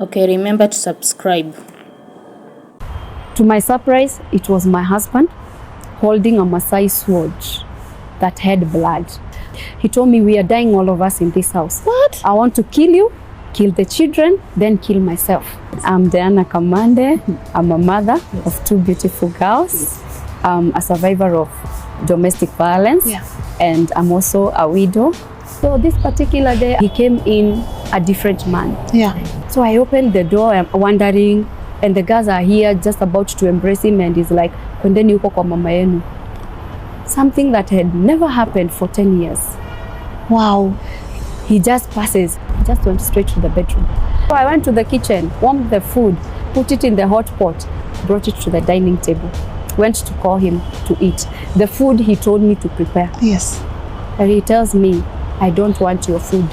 Okay, remember to subscribe. To my surprise, it was my husband holding a Maasai sword that had blood. He told me, we are dying, all of us in this house. What? I want to kill you, kill the children, then kill myself. I'm Diana Kamande. I'm a mother of 2 beautiful girls. I'm a survivor of domestic violence, and I'm also a widow. So this particular day, he came in a different man. So I opened the door, I'm wondering, and the girls are here just about to embrace him, and he's like, kwendeni huko kwa mama yenu. Something that had never happened for 10 years. Wow. He just passes, he just went straight to the bedroom. So I went to the kitchen, warmed the food, put it in the hot pot, brought it to the dining table, went to call him to eat. The food he told me to prepare. Yes. And he tells me, I don't want your food.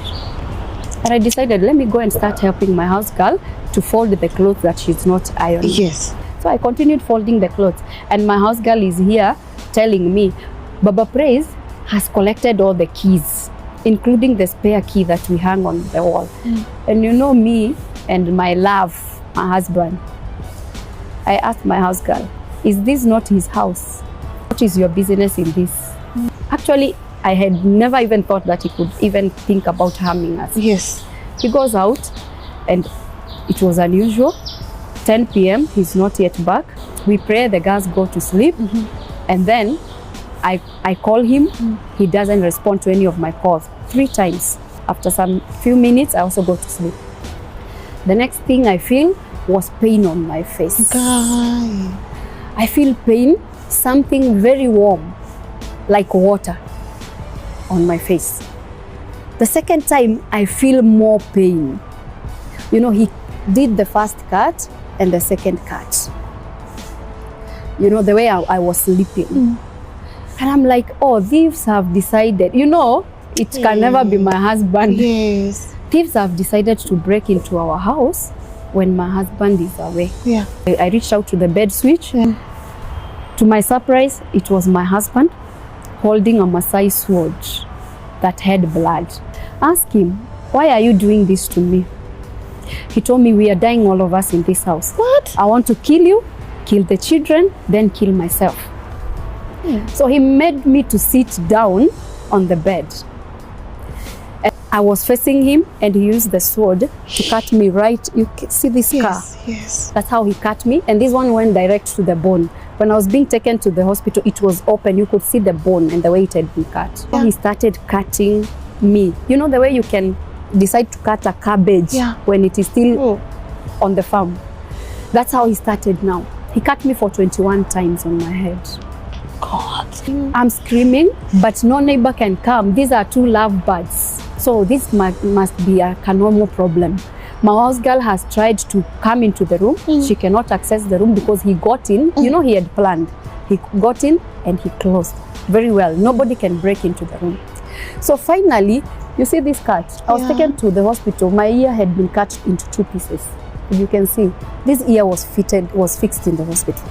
And I decided, let me go and start helping my house girl to fold the clothes that she's not ironing. Yes. So I continued folding the clothes, and my house girl is here telling me, Baba Praise has collected all the keys, including the spare key that we hang on the wall. And you know me and my love, my husband. I asked my house girl, is this not his house? What is your business in this? Actually, I had never even thought that he could even think about harming us. Yes. He goes out, and it was unusual. 10 p.m., he's not yet back. We pray, the girls go to sleep, and then I call him. He doesn't respond to any of my calls 3 times. After some few minutes, I also go to sleep. The next thing I feel was pain on my face. Guy. I feel pain, something very warm, like water, on my face. The second time, I feel more pain. You know, he did the first cut and the second cut. You know, the way I was sleeping. And I'm like, oh, thieves have decided, you know, it can never be my husband. Yes. Thieves have decided to break into our house when my husband is away. Yeah. I reached out to the bed switch. To my surprise, it was my husband holding a Maasai sword that had blood. Ask him, why are you doing this to me? He told me, we are dying, all of us in this house. What? I want to kill you, kill the children, then kill myself. So he made me to sit down on the bed. And I was facing him, and he used the sword to cut me right. You can see this scar? Yes. That's how he cut me. And this one went direct to the bone. When I was being taken to the hospital, it was open. You could see the bone and the way it had been cut. So he started cutting me. You know the way you can decide to cut a cabbage when it is still on the farm? That's how he started now. He cut me for 21 times on my head. God. I'm screaming, but no neighbor can come. These are 2 lovebirds. So this must be a normal problem. My house girl has tried to come into the room. She cannot access the room because he got in. You know, he had planned. He got in and he closed very well. Nobody can break into the room. So finally, you see this cut? I was taken to the hospital. My ear had been cut into 2 pieces. You can see this ear was fixed in the hospital.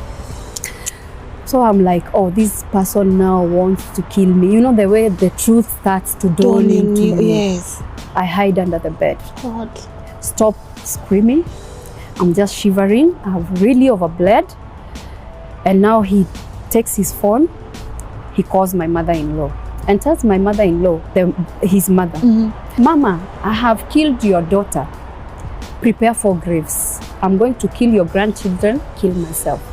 So I'm like, oh, this person now wants to kill me. You know the way the truth starts to dawn into you. Yes. I hide under the bed. God. Stop screaming. I'm just shivering. I've really overbled. And now he takes his phone. He calls my mother-in-law and tells my mother-in-law, his mother, Mama, I have killed your daughter. Prepare for graves. I'm going to kill your grandchildren, kill myself.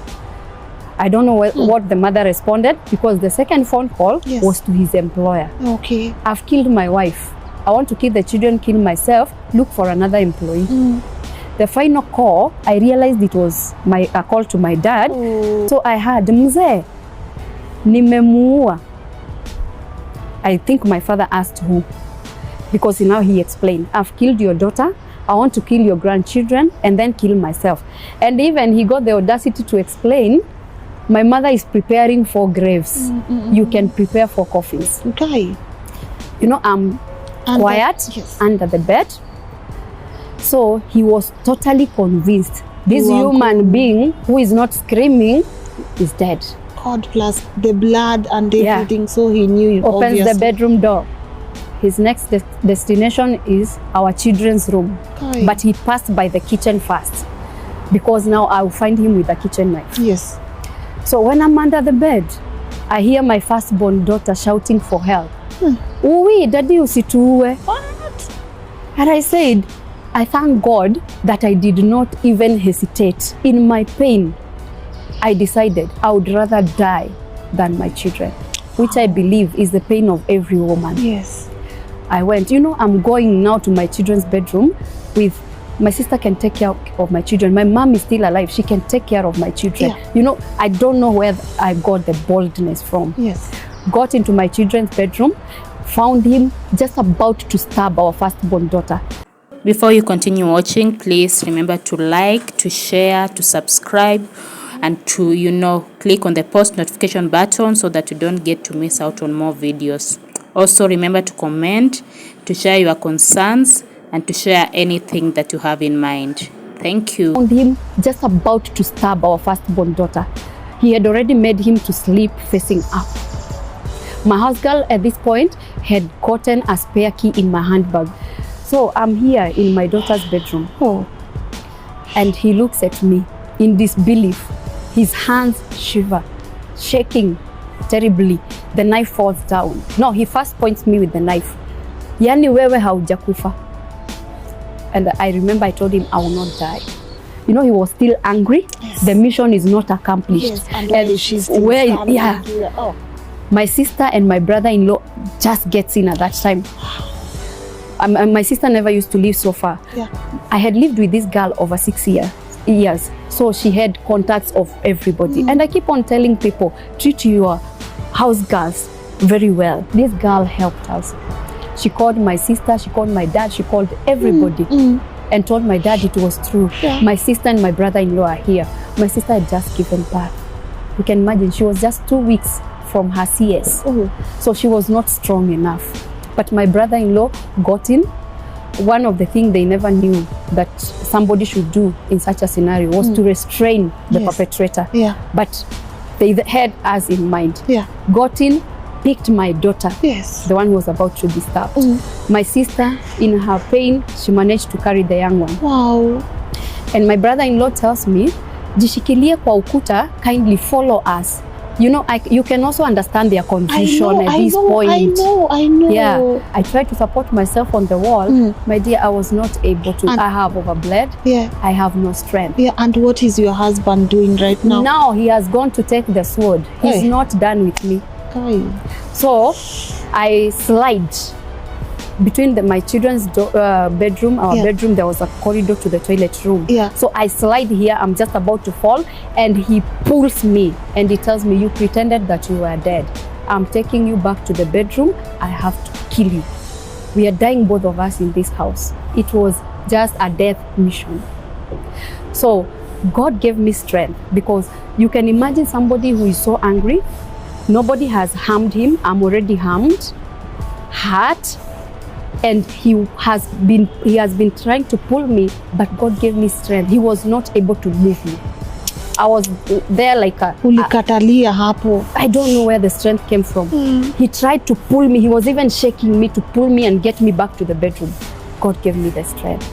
I don't know what the mother responded, because the second phone call was to his employer. Okay. I've killed my wife. I want to kill the children, kill myself, look for another employee. The final call, I realized it was a call to my dad. So I had, Mzee, nimemuua. I think my father asked who, because now he explained, I've killed your daughter, I want to kill your grandchildren, and then kill myself. And even he got the audacity to explain, my mother is preparing for graves. You can prepare for coffins. Okay. You know, I'm quiet under the bed. So he was totally convinced this human being who is not screaming is dead. God, plus the blood and everything, so he knew. Opens the bedroom door. his next destination is our children's room. Kai. But he passed by the kitchen first, because now I'll find him with a kitchen knife. Yes. So when I'm under the bed, I hear my firstborn daughter shouting for help. Uwi, daddy usituue. What? And I said, I thank God that I did not even hesitate. In my pain, I decided I would rather die than my children, which I believe is the pain of every woman. Yes. I went, you know, I'm going now to my children's bedroom with my sister can take care of my children. My mom is still alive. She can take care of my children. Yeah. You know, I don't know where I got the boldness from. Yes. Got into my children's bedroom, found him just about to stab our firstborn daughter. Before you continue watching, please remember to like, to share, to subscribe, and to, you know, click on the post notification button so that you don't get to miss out on more videos. Also, remember to comment, to share your concerns, and to share anything that you have in mind. Thank you. Found him just about to stab our firstborn daughter. He had already made him to sleep facing up. My house girl at this point had gotten a spare key in my handbag. So I'm here in my daughter's bedroom. Oh. And he looks at me in disbelief. His hands shiver, shaking terribly. The knife falls down. No, he first points me with the knife. Yani wewe haujakufa. And I remember I told him I will not die. You know, he was still angry. Yes. The mission is not accomplished. Yes. And where she's still where, standing yeah. here. Oh. My sister and my brother-in-law just gets in at that time. My sister never used to live so far. Yeah. I had lived with this girl over 6 years. So she had contacts of everybody. And I keep on telling people, treat your house girls very well. This girl helped us. She called my sister, she called my dad, she called everybody and told my dad it was true. Yeah. My sister and my brother-in-law are here. My sister had just given birth. You can imagine, she was just 2 weeks from her CS. Oh. So she was not strong enough. But my brother-in-law got in. One of the things they never knew that somebody should do in such a scenario was to restrain the Yes. perpetrator. Yeah. But they had us in mind. Yeah. Got in, picked my daughter, Yes. the one who was about to be stabbed. My sister, in her pain, she managed to carry the young one. Wow. And my brother-in-law tells me, jishikilie kwa ukuta, kindly follow us. You know, you can also understand their confusion at this point. I know. Yeah, I tried to support myself on the wall. My dear, I was not able to. And I have overbled. Yeah. I have no strength. Yeah. And what is your husband doing right now? Now he has gone to take the sword. He's Hey. not done with me. Kai. So I slide between my children's bedroom, our Yeah. bedroom. There was a corridor to the toilet room. Yeah. So I slide here. I'm just about to fall, and he pulls me and he tells me, "You pretended that you were dead. I'm taking you back to the bedroom. I have to kill you. We are dying, both of us, in this house." It was just a death mission. So God gave me strength, because you can imagine somebody who is so angry. Nobody has harmed him. I'm already harmed, hurt, and he has been trying to pull me, but God gave me strength. He was not able to move me. I was there like Ulikatalia hapo. I don't know where the strength came from. He tried to pull me. He was even shaking me to pull me and get me back to the bedroom. God gave me the strength.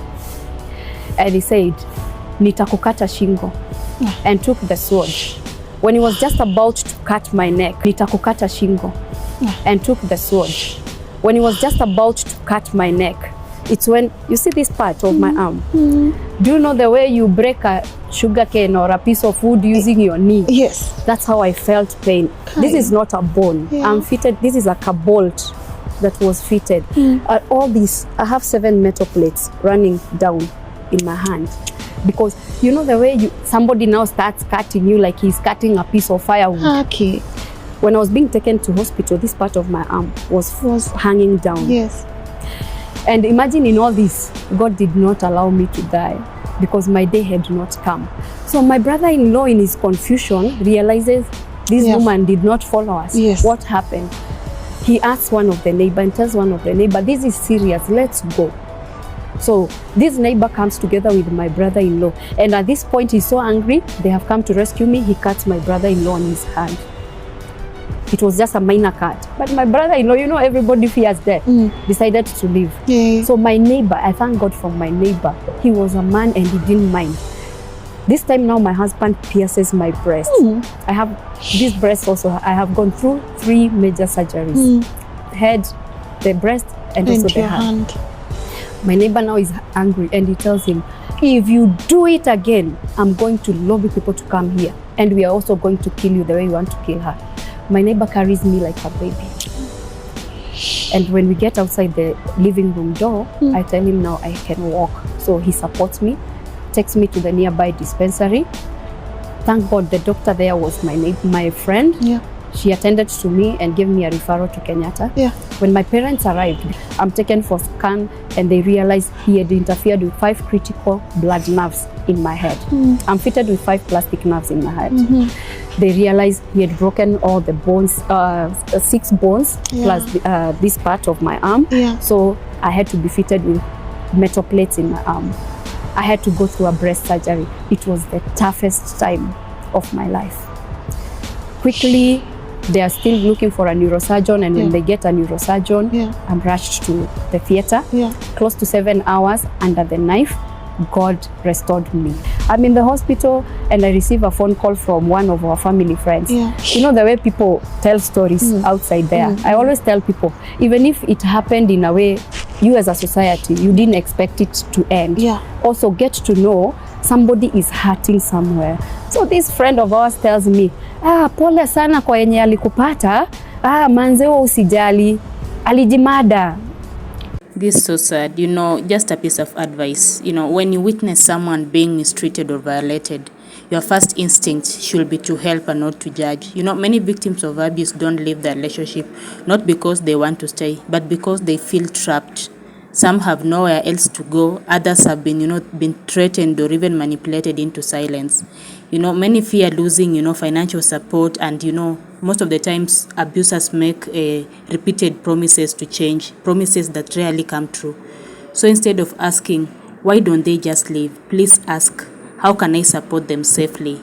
And he said, nitakukata shingo, and took the sword. When he was just about to cut my neck, nitakukata shingo, and took the sword. When he was just about to cut my neck, it's when you see this part of my arm. Do you know the way you break a sugar cane or a piece of wood using your knee? Yes. That's how I felt pain. This is not a bone. Yeah. I'm fitted. This is like a bolt that was fitted. All these, I have 7 metal plates running down in my hand. Because you know the way somebody now starts cutting you like he's cutting a piece of firewood. Okay. When I was being taken to hospital, this part of my arm was hanging down. Yes. And imagine in all this, God did not allow me to die, because my day had not come. So my brother-in-law, in his confusion, realizes this woman did not follow us. Yes. What happened? He asks one of the neighbor and tells one of the neighbor, this is serious, let's go. So this neighbor comes together with my brother-in-law. And at this point, he's so angry, they have come to rescue me. He cuts my brother-in-law on his hand. It was just a minor cut. But my brother-in-law, you know, everybody fears death, decided to leave. Yeah. So my neighbor, I thank God for my neighbor. He was a man and he didn't mind. This time now, my husband pierces my breast. I have this breast also. I have gone through 3 major surgeries: head, the breast, and also the your hand. My neighbor now is angry and he tells him, if you do it again, I'm going to lobby people to come here, and we are also going to kill you the way you want to kill her. My neighbor carries me like a baby. And when we get outside the living room door, I tell him now I can walk. So he supports me, takes me to the nearby dispensary. Thank God the doctor there was my friend. Yeah. She attended to me and gave me a referral to Kenyatta. Yeah. When my parents arrived, I'm taken for scan and they realized he had interfered with 5 critical blood nerves in my head. I'm fitted with 5 plastic nerves in my head. They realized he had broken all the bones, 6 bones, plus this part of my arm. Yeah. So I had to be fitted with metal plates in my arm. I had to go through a breast surgery. It was the toughest time of my life. Quickly, they are still looking for a neurosurgeon, and when they get a neurosurgeon, I'm rushed to the theater. Close to 7 hours under the knife. God restored me. I'm in the hospital and I receive a phone call from one of our family friends. You know the way people tell stories outside there. I always tell people, even if it happened in a way you as a society, you didn't expect it to end. Also get to know somebody is hurting somewhere. So this friend of ours tells me, pole sana kwa yenye alikupata, manzeo usijali, alijimada. This is so sad. You know, just a piece of advice. You know, when you witness someone being mistreated or violated, your first instinct should be to help and not to judge. You know, many victims of abuse don't leave their relationship, not because they want to stay, but because they feel trapped. Some have nowhere else to go. Others have been, been threatened or even manipulated into silence. You know, many fear losing, financial support, and, most of the times abusers make repeated promises to change, promises that rarely come true. So instead of asking, why don't they just leave? Please ask, how can I support them safely?